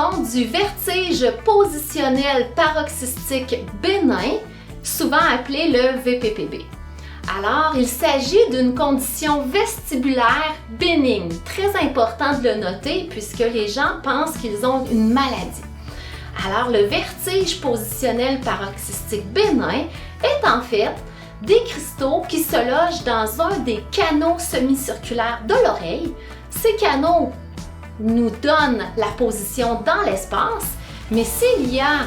compte du vertige positionnel paroxystique bénin, souvent appelé le VPPB. Alors, il s'agit d'une condition vestibulaire bénigne, très important de le noter puisque les gens pensent qu'ils ont une maladie. Alors, le vertige positionnel paroxystique bénin est en fait des cristaux qui se logent dans un des canaux semi-circulaires de l'oreille. Ces canaux nous donnent la position dans l'espace, mais s'il y a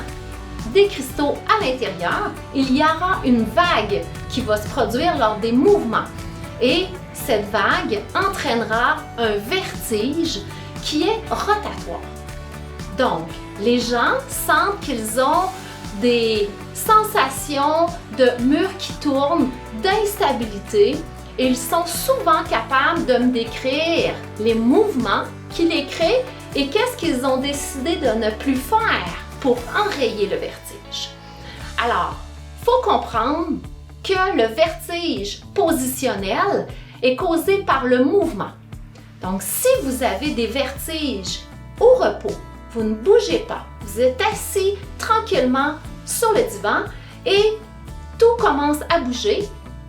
des cristaux à l'intérieur, il y aura une vague qui va se produire lors des mouvements. Et cette vague entraînera un vertige qui est rotatoire. Donc, les gens sentent qu'ils ont des sensations de murs qui tournent, d'instabilité, et ils sont souvent capables de me décrire les mouvements qui les créent et qu'est-ce qu'ils ont décidé de ne plus faire pour enrayer le vertige. Alors, il faut comprendre que le vertige positionnel est causé par le mouvement. Donc, si vous avez des vertiges au repos, vous ne bougez pas, vous êtes assis tranquillement sur le divan et tout commence à bouger,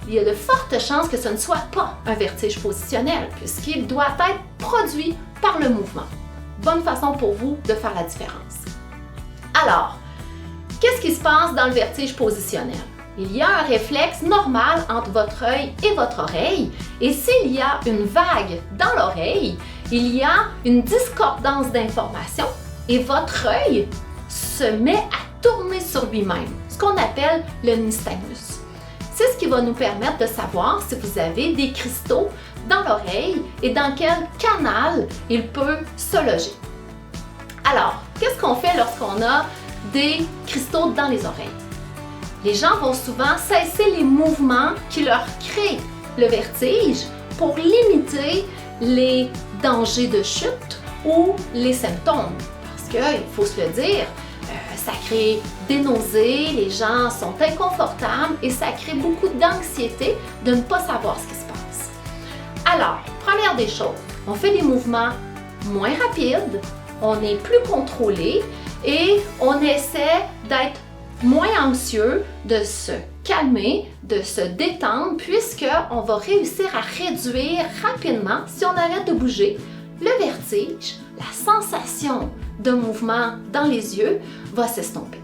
il y a de fortes chances que ce ne soit pas un vertige positionnel puisqu'il doit être produit par le mouvement. Bonne façon pour vous de faire la différence. Alors, qu'est-ce qui se passe dans le vertige positionnel? Il y a un réflexe normal entre votre œil et votre oreille et s'il y a une vague dans l'oreille, il y a une discordance d'informations et votre œil se met à tourner sur lui-même, ce qu'on appelle le nystagmus. C'est ce qui va nous permettre de savoir si vous avez des cristaux dans l'oreille et dans quel canal il peut se loger. Alors, qu'est-ce qu'on fait lorsqu'on a des cristaux dans les oreilles? Les gens vont souvent cesser les mouvements qui leur créent le vertige pour limiter les dangers de chute ou les symptômes. Parce qu'il faut se le dire, ça crée des nausées, les gens sont inconfortables et ça crée beaucoup d'anxiété de ne pas savoir ce qui se passe. Alors, première des choses, on fait des mouvements moins rapides, on est plus contrôlé et on essaie d'être moins anxieux, de se calmer, de se détendre puisqu'on va réussir à réduire rapidement, si on arrête de bouger, le vertige, la sensation de mouvement dans les yeux va s'estomper.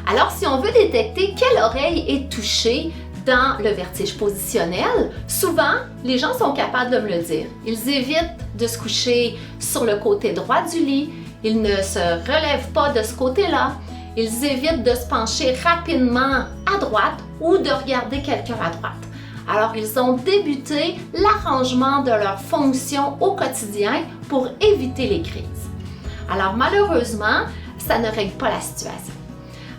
Alors, si on veut détecter quelle oreille est touchée dans le vertige positionnel, souvent, les gens sont capables de me le dire. Ils évitent de se coucher sur le côté droit du lit, ils ne se relèvent pas de ce côté-là, ils évitent de se pencher rapidement à droite ou de regarder quelqu'un à droite. Alors, ils ont débuté l'arrangement de leurs fonctions au quotidien pour éviter les crises. Alors, malheureusement, ça ne règle pas la situation.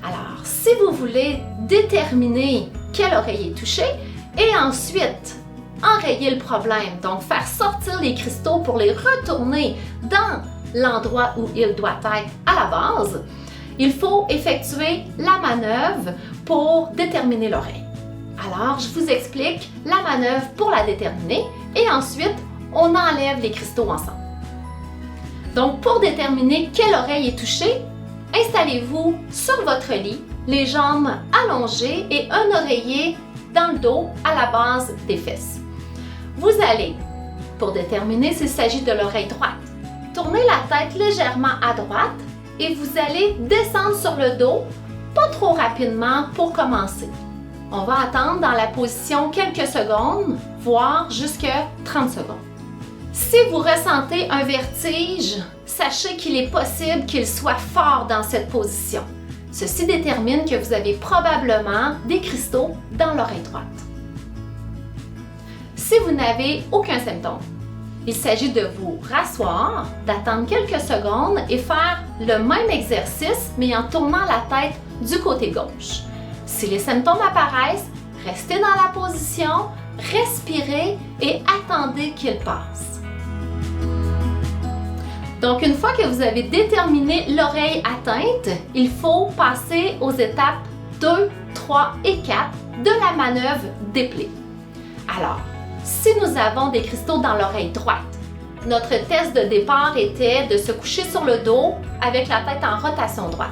Alors, si vous voulez déterminer quelle oreille est touchée et ensuite enrayer le problème, donc faire sortir les cristaux pour les retourner dans l'endroit où ils doivent être à la base, il faut effectuer la manœuvre pour déterminer l'oreille. Alors, je vous explique la manœuvre pour la déterminer et ensuite, on enlève les cristaux ensemble. Donc, pour déterminer quelle oreille est touchée, installez-vous sur votre lit, les jambes allongées et un oreiller dans le dos à la base des fesses. Vous allez, pour déterminer s'il s'agit de l'oreille droite, tourner la tête légèrement à droite et vous allez descendre sur le dos, pas trop rapidement pour commencer. On va attendre dans la position quelques secondes, voire jusqu'à 30 secondes. Si vous ressentez un vertige, sachez qu'il est possible qu'il soit fort dans cette position. Ceci détermine que vous avez probablement des cristaux dans l'oreille droite. Si vous n'avez aucun symptôme, il s'agit de vous rasseoir, d'attendre quelques secondes et faire le même exercice, mais en tournant la tête du côté gauche. Si les symptômes apparaissent, restez dans la position, respirez et attendez qu'ils passent. Donc, une fois que vous avez déterminé l'oreille atteinte, il faut passer aux étapes 2, 3 et 4 de la manœuvre déplay. Alors, si nous avons des cristaux dans l'oreille droite, notre test de départ était de se coucher sur le dos avec la tête en rotation droite.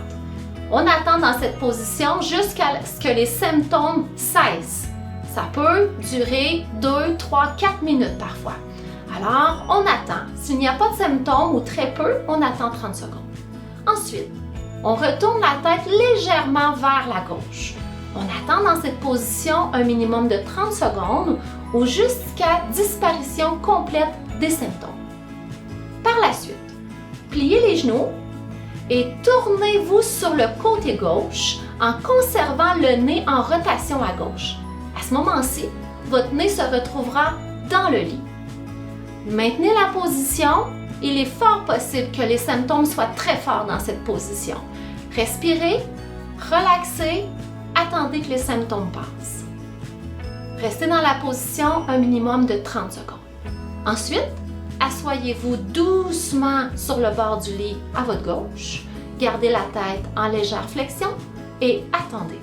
On attend dans cette position jusqu'à ce que les symptômes cessent. Ça peut durer 2, 3, 4 minutes parfois. Alors, on attend. S'il n'y a pas de symptômes ou très peu, on attend 30 secondes. Ensuite, on retourne la tête légèrement vers la gauche. On attend dans cette position un minimum de 30 secondes ou jusqu'à disparition complète des symptômes. Par la suite, pliez les genoux et tournez-vous sur le côté gauche en conservant le nez en rotation à gauche. À ce moment-ci, votre nez se retrouvera dans le lit. Maintenez la position. Il est fort possible que les symptômes soient très forts dans cette position. Respirez, relaxez, attendez que les symptômes passent. Restez dans la position un minimum de 30 secondes. Ensuite, assoyez-vous doucement sur le bord du lit à votre gauche. Gardez la tête en légère flexion et attendez.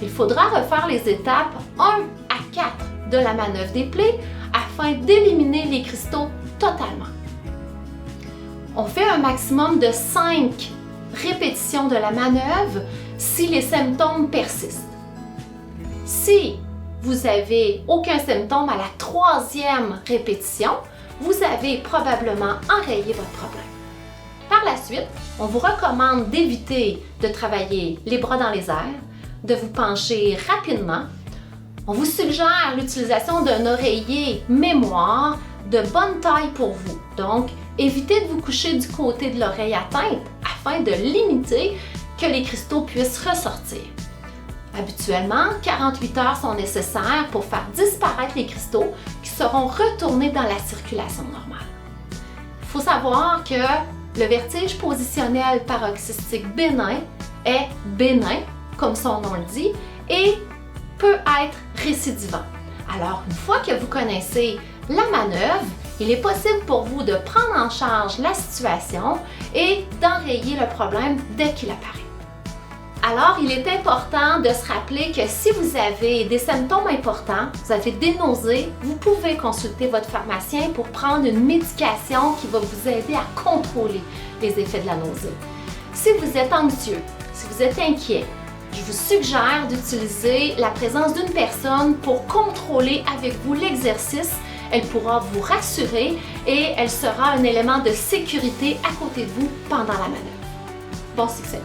Il faudra refaire les étapes 1 à 4 de la manœuvre des plaies afin d'éliminer les cristaux totalement. On fait un maximum de 5 répétitions de la manœuvre si les symptômes persistent. Si vous n'avez aucun symptôme à la 3e répétition, vous avez probablement enrayé votre problème. Par la suite, on vous recommande d'éviter de travailler les bras dans les airs, de vous pencher rapidement. On vous suggère l'utilisation d'un oreiller mémoire de bonne taille pour vous. Donc, évitez de vous coucher du côté de l'oreille atteinte afin de limiter que les cristaux puissent ressortir. Habituellement, 48 heures sont nécessaires pour faire disparaître les cristaux qui seront retournés dans la circulation normale. Il faut savoir que le vertige positionnel paroxystique bénin est bénin, comme son nom le dit, et peut être récidivant. Alors, une fois que vous connaissez la manœuvre, il est possible pour vous de prendre en charge la situation et d'enrayer le problème dès qu'il apparaît. Alors, il est important de se rappeler que si vous avez des symptômes importants, vous avez des nausées, vous pouvez consulter votre pharmacien pour prendre une médication qui va vous aider à contrôler les effets de la nausée. Si vous êtes anxieux, si vous êtes inquiet, je vous suggère d'utiliser la présence d'une personne pour contrôler avec vous l'exercice. Elle pourra vous rassurer et elle sera un élément de sécurité à côté de vous pendant la manœuvre. Bon succès!